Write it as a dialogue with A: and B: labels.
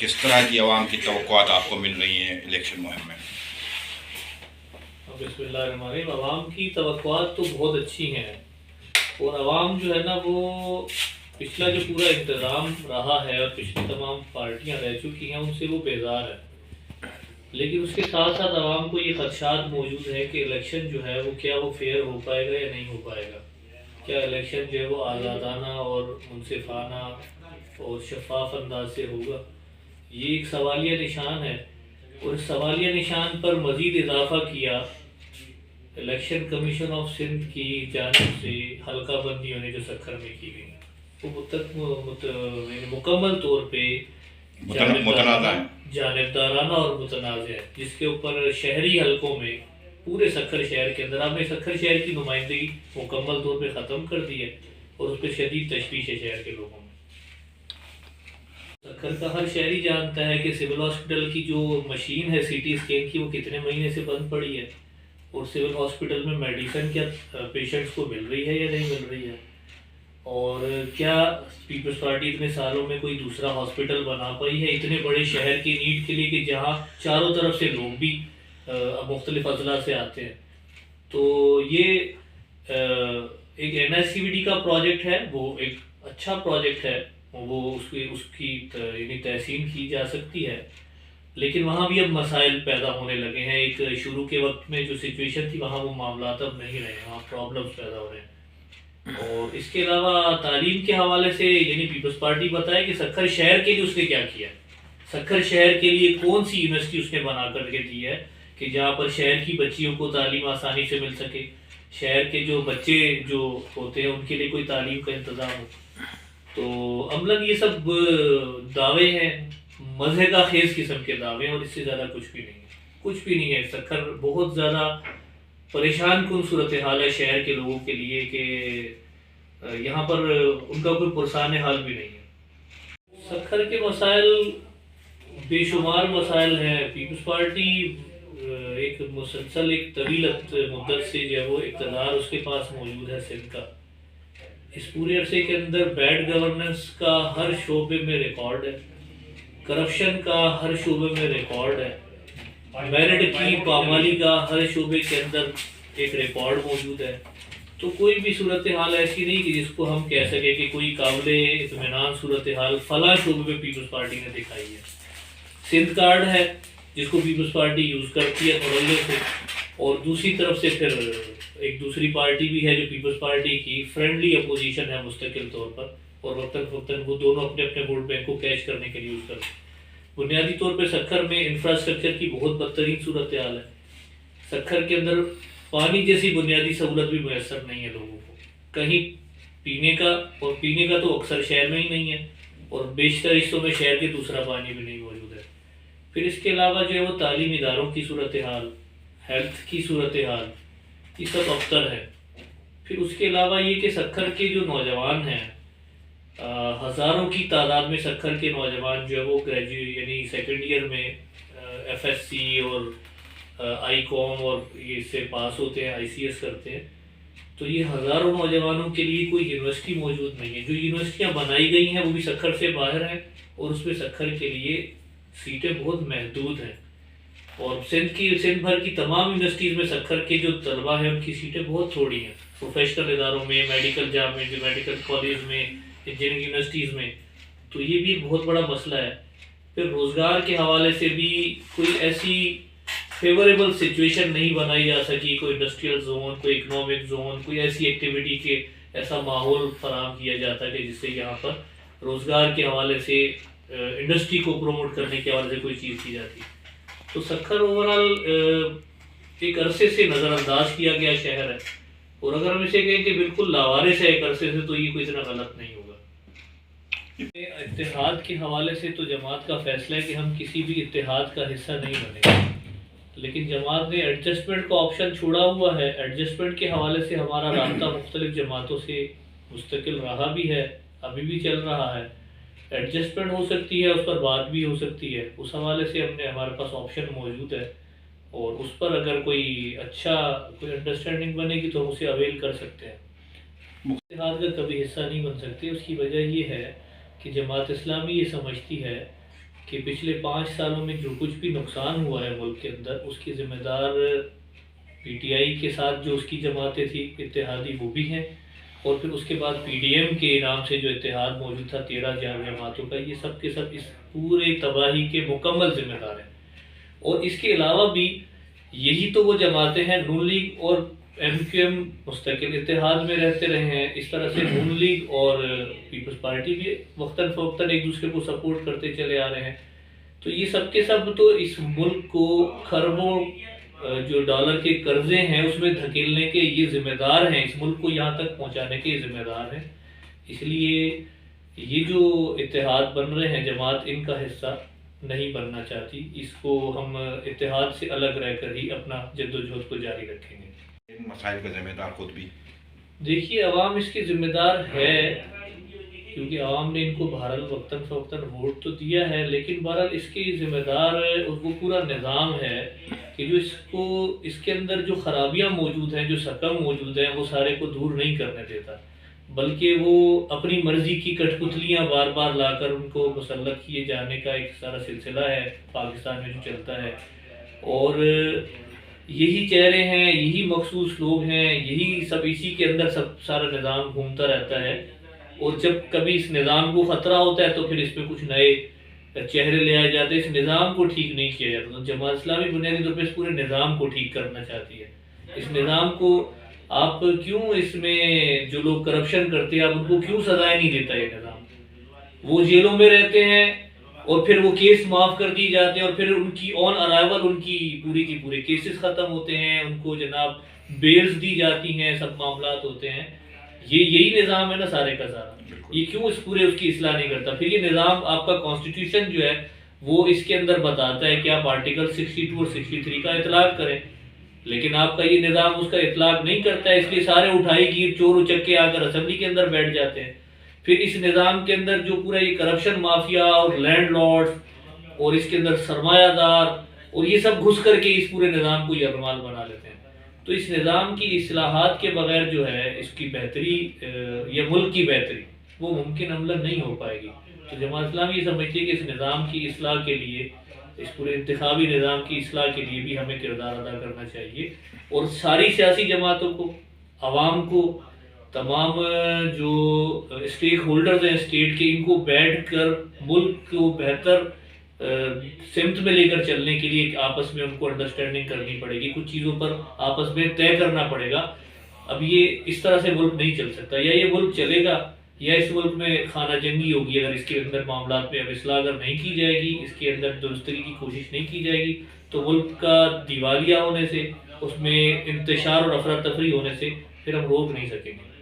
A: किस तरह की आवाम की तवक्कुआत आपको मिल रही हैं इलेक्शन मुहिम में?
B: बिस्मिल्लाहिर्रहमानिर्रहीम। आवाम की तवक्कुआत तो बहुत अच्छी हैं और आवाम जो है ना वो पिछला जो पूरा इंतज़ाम रहा है और पिछली तमाम पार्टियां रह चुकी हैं उनसे वो बेजार है। लेकिन उसके साथ साथ आवाम को ये खदशात मौजूद है कि इलेक्शन जो है वो क्या वो फेयर हो पाएगा या नहीं हो पाएगा, क्या इलेक्शन जो है वो आज़ादाना और मुनसिफाना और शफाफ अंदाज से होगा। ये एक सवालिया निशान है और इस सवालिया निशान पर मज़ीद इजाफा किया इलेक्शन कमीशन ऑफ सिंध की जानिब से हल्का बंदी होने जो सखर में की गई वो मुकम्मल तौर पे जानिबदाराना और मुतनाज़ है, जिसके ऊपर शहरी हलकों में पूरे सखर शहर के अंदर आपने सखर शहर की नुमाइंदगी मुकम्मल तौर पे ख़त्म कर दी है और उस पर शदीद तशवीश है शहर के लोगों में। सखर का हर शहरी जानता है कि सिविल हॉस्पिटल की जो मशीन है सीटी स्कैन की वो कितने महीने से बंद पड़ी है और सिविल हॉस्पिटल में मेडिसिन क्या पेशेंट्स को मिल रही है या नहीं मिल रही है, और क्या पीपल्स पार्टी इतने सालों में कोई दूसरा हॉस्पिटल बना पाई है इतने बड़े शहर की नीड के लिए कि जहाँ चारों तरफ से लोग भी मुख्तलिफ अजला से आते हैं। तो ये एक NICVD का प्रोजेक्ट है, वो एक अच्छा प्रोजेक्ट है, वो उसकी यानी तहसीन की जा सकती है, लेकिन वहाँ भी अब मसाइल पैदा होने लगे हैं। एक शुरू के वक्त में जो सिचुएशन थी वहाँ वो मामला अब नहीं रहे, वहाँ प्रॉब्लम्स पैदा हो रहे हैं। और इसके अलावा तालीम के हवाले से यानी पीपल्स पार्टी बताए कि सखर शहर के लिए उसने क्या किया, सखर शहर के लिए कौन सी यूनिवर्सिटी उसने बना करके दी है कि जहाँ पर शहर की बच्चियों को तालीम आसानी से मिल सके, शहर के जो बच्चे जो होते हैं उनके लिए कोई तालीम का इंतज़ाम हो। तो अमलन ये सब दावे हैं, मज़े का खेज किस्म के दावे हैं और इससे ज़्यादा कुछ भी नहीं है, कुछ भी नहीं है। सखर बहुत ज़्यादा परेशान कुन सूरत हाल है शहर के लोगों के लिए कि यहाँ पर उनका कोई पुरसान हाल भी नहीं है। सखर के मसाइल बेशुमार मसाइल हैं। पीपल्स पार्टी एक मुसलसल एक तवील मुद्दत से जो है वो इक़्तिदार उसके पास मौजूद है सिंध का। इस पूरे अरसे के अंदर बैड गवर्नेंस का हर शोबे में रिकॉर्ड है, करप्शन का हर शोबे में रिकॉर्ड है, मेरिट की पामाली का हर शोबे के अंदर एक रिकॉर्ड मौजूद है। तो कोई भी सूरत हाल ऐसी नहीं कि जिसको हम कह सके कि कोई काबिल इत्मीनान सूरत हाल फला शोबे में पीपल्स पार्टी ने दिखाई है। सिंध कार्ड है जिसको पीपल्स पार्टी यूज़ करती है थोड़े से, और दूसरी तरफ से फिर एक दूसरी पार्टी भी है जो पीपल्स पार्टी की फ्रेंडली अपोजिशन है मुस्तकिल तौर पर, और वक्तन फक्तन वो दोनों अपने अपने वोट बैंक को कैश करने के लिए यूज़ करते हैं। बुनियादी तौर पे सखर में इंफ्रास्ट्रक्चर की बहुत बदतरीन सूरत हाल है। सखर के अंदर पानी जैसी बुनियादी सहूलत भी मैसर नहीं है लोगों को, कहीं पीने का, और पीने का तो अक्सर शहर में ही नहीं है और बेशतर हिस्सों में शहर के दूसरा पानी भी नहीं मौजूद है। फिर इसके अलावा जो है वो तालीमी इदारों की सूरत हाल, हेल्थ की सूरत हाल, ये सब अबतर है। फिर उसके अलावा ये कि सखर के जो नौजवान हैं, हज़ारों की तादाद में सखर के नौजवान जो है वो ग्रेजुएट यानी सेकेंड ईयर में FSC और ICOM और ये इससे पास होते हैं, ICS करते हैं। तो ये हज़ारों नौजवानों के लिए कोई यूनिवर्सिटी मौजूद नहीं है। जो यूनिवर्सिटियाँ बनाई गई हैं वो भी सखर से बाहर हैं और उसमें सखर के लिए सीटें बहुत महदूद हैं। और सिंध भर की तमाम यूनिवर्सिटीज़ में सखर के जो तलबा हैं उनकी सीटें बहुत थोड़ी हैं। प्रोफेशनल इदारों में, मेडिकल कॉलेज में, इंजीनियरिंग यूनिवर्सिटीज़ में, तो ये भी एक बहुत बड़ा मसला है। फिर रोज़गार के हवाले से भी कोई ऐसी फेवरेबल सिचुएशन नहीं बनाई जा सकी, कोई इंडस्ट्रियल जोन, कोई इकोनॉमिक जोन, कोई ऐसी एक्टिविटी के ऐसा माहौल फराहम किया जाता है कि जिससे यहाँ पर रोज़गार के हवाले से इंडस्ट्री को प्रमोट करने के हवाले से कोई चीज़ की जाती। तो सखर ओवरऑल एक अरसे से नज़रअंदाज किया गया शहर है, और अगर हम इसे कहें कि बिल्कुल लावारिस है एक अरसे से, तो ये कोई इतना गलत नहीं होगा। इत्तेहाद के हवाले से तो जमात का फैसला है कि हम किसी भी इत्तेहाद का हिस्सा नहीं बनेंगे, लेकिन जमात ने एडजस्टमेंट का ऑप्शन छोड़ा हुआ है। एडजस्टमेंट के हवाले से हमारा राब्ता मुख्तलिफ जमातों से मुस्तकिल रहा भी है, अभी भी चल रहा है। एडजस्टमेंट हो सकती है, उस पर बात भी हो सकती है, उस हवाले से हमारे पास ऑप्शन मौजूद है, और उस पर अगर कोई अंडरस्टैंडिंग बनेगी तो हम उसे अवेल कर सकते हैं। इत्तेहाद का कभी हिस्सा नहीं बन सकते। उसकी वजह ये है कि जमात इस्लामी ये समझती है کہ پچھلے 5 سالوں میں جو کچھ بھی نقصان ہوا ہے ملک کے اندر اس کی ذمہ دار پی ٹی آئی کے ساتھ جو اس کی جماعتیں تھیں اتحادی وہ بھی ہیں، اور پھر اس کے بعد پی ڈی ایم کے نام سے جو اتحاد موجود تھا 13 جماعتوں کا، یہ سب کے سب اس پورے تباہی کے مکمل ذمہ دار ہیں۔ اور اس کے علاوہ بھی یہی تو وہ جماعتیں ہیں، نون لیگ اور ایم کیو ایم مستقل اتحاد میں رہتے رہے ہیں، اس طرح سے نون لیگ اور پیپلز پارٹی بھی وقتاً فوقتاً ایک دوسرے کو سپورٹ کرتے چلے آ رہے ہیں۔ تو یہ سب کے سب تو اس ملک کو خربوں جو ڈالر کے قرضے ہیں اس میں دھکیلنے کے یہ ذمہ دار ہیں، اس ملک کو یہاں تک پہنچانے کے یہ ذمہ دار ہیں۔ اس لیے یہ جو اتحاد بن رہے ہیں جماعت ان کا حصہ نہیں بننا چاہتی، اس کو ہم اتحاد سے الگ رہ کر ہی اپنا جد و جہد کو جاری رکھیں گے۔
A: ان مسائل کا ذمہ دار خود بھی
B: دیکھیے عوام اس کی ذمہ دار ہے، کیونکہ عوام نے ان کو بہرحال وقتاً فوقتاً ووٹ تو دیا ہے، لیکن بہرحال اس کی ذمہ دار وہ پورا نظام ہے کہ جو اس کے اندر جو خرابیاں موجود ہیں، جو سقم موجود ہیں، وہ سارے کو دور نہیں کرنے دیتا، بلکہ وہ اپنی مرضی کی کٹ پتلیاں بار بار لا کر ان کو مسلط کیے جانے کا ایک سارا سلسلہ ہے پاکستان میں جو چلتا ہے، اور یہی چہرے ہیں، یہی مخصوص لوگ ہیں، یہی سب اسی کے اندر سب سارا نظام گھومتا رہتا ہے، اور جب کبھی اس نظام کو خطرہ ہوتا ہے تو پھر اس میں کچھ نئے چہرے لے آئے جاتے ہیں، اس نظام کو ٹھیک نہیں کیا جاتا۔ تو جماعت اسلامی بنیادی طور پہ اس پورے نظام کو ٹھیک کرنا چاہتی ہے۔ اس نظام کو آپ کیوں اس میں جو لوگ کرپشن کرتے ہیں آپ ان کو کیوں سزائیں نہیں دیتا یہ نظام؟ وہ جیلوں میں رہتے ہیں اور پھر وہ کیس معاف کر دی جاتے ہیں، اور پھر ان کی آن ارائیول ان کی پوری کی پورے کیسز ختم ہوتے ہیں، ان کو جناب بیلز دی جاتی ہیں، سب معاملات ہوتے ہیں۔ یہی نظام ہے نا سارے کا سارا، یہ کیوں اس کی اصلاح نہیں کرتا؟ پھر یہ نظام آپ کا کانسٹیٹیوشن جو ہے وہ اس کے اندر بتاتا ہے کہ آپ آرٹیکل 62 اور 63 کا اطلاق کریں، لیکن آپ کا یہ نظام اس کا اطلاق نہیں کرتا ہے، اس لیے سارے اٹھائی گیر چور اچکے آ کر اسمبلی کے اندر بیٹھ جاتے ہیں۔ پھر اس نظام کے اندر جو پورا یہ کرپشن مافیا اور لینڈ لارڈز اور اس کے اندر سرمایہ دار اور یہ سب گھس کر کے اس پورے نظام کو یرغمال بنا لیتے ہیں۔ تو اس نظام کی اصلاحات کے بغیر جو ہے اس کی بہتری یا ملک کی بہتری وہ ممکن عملاً نہیں ہو پائے گی۔ تو جماعت اسلامی یہ سمجھتی ہے کہ اس نظام کی اصلاح کے لیے، اس پورے انتخابی نظام کی اصلاح کے لیے بھی ہمیں کردار ادا کرنا چاہیے، اور ساری سیاسی جماعتوں کو، عوام کو، تمام جو اسٹیک ہولڈرز ہیں اسٹیٹ کے، ان کو بیٹھ کر ملک کو بہتر سمت میں لے کر چلنے کے لیے آپس میں ان کو انڈرسٹینڈنگ کرنی پڑے گی، کچھ چیزوں پر آپس میں طے کرنا پڑے گا۔ اب یہ اس طرح سے ملک نہیں چل سکتا، یا یہ ملک چلے گا یا اس ملک میں خانہ جنگی ہوگی اگر اس کے اندر معاملات میں اب اصلاح اگر نہیں کی جائے گی، اس کے اندر درستگی کی کوشش نہیں کی جائے گی، تو ملک کا دیوالیہ ہونے سے، اس میں انتشار اور افراتفری ہونے سے پھر ہم روک نہیں سکیں گے۔